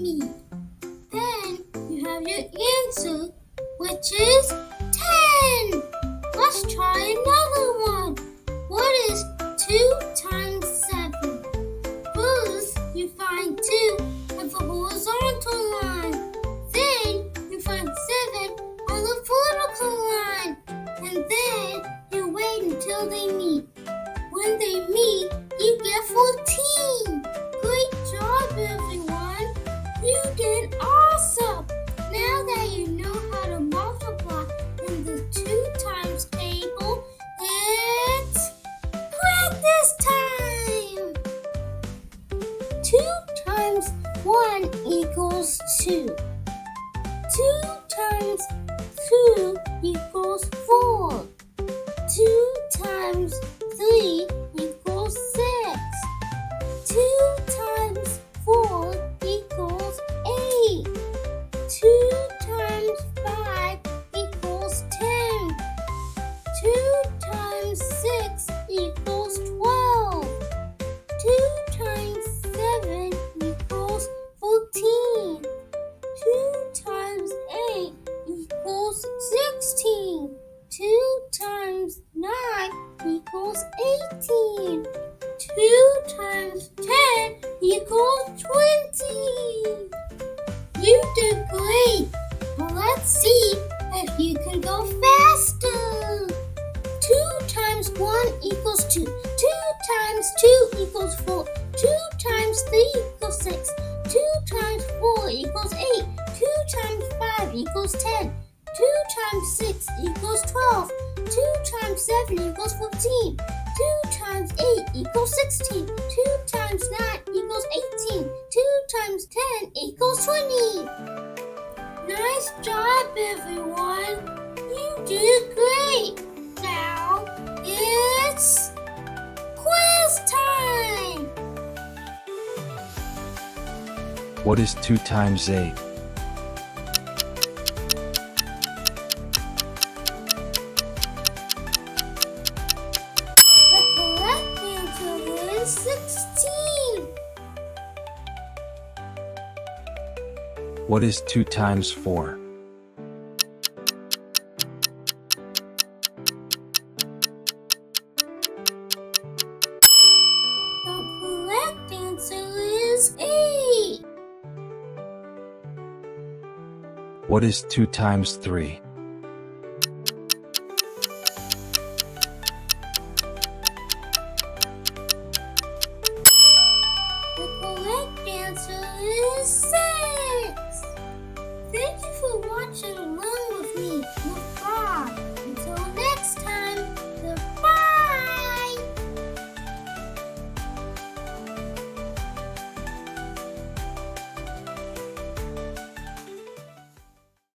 me. Then you have your answer, which is 10. Let's try another one. What is 2 times 7? First, you find 2 on the horizontal line. Then, you find 7 on the vertical line. And then, you wait until they meet. When they meet, you get 14. Great job, everyone. You did awesome. Now that you know how to multiply in the 2 times table, it's practice time. 2 times 1 equals 2. 2 times 2 equals 4. 2 times 3 equals 6. 2 times 4 equals 8. 2 times 5 equals 10. 2 times 6 equals 12. 2 times 7 equals 14. 2 times 8 equals 16. 2 times 9 equals 18. 2 times 10 equals 20. You did great. Well, let's see if you can go faster. 2 times 1 equals 2. 2 times 2 equals 4. 2 times 3 equals 6. 2 times 4 equals 8. 2 times 5 equals 10. 2 times 6 equals 12. 2 times 7 equals 14. 2 times 8 equals 16. 2 times 9 equals 18. 2 times 10 equals 20. Nice job, everyone. You did great. Now it's quiz time. What is 2 times 8? The correct answer is 16. What is 2 times 4? The correct answer is 8. What is 2 times 3?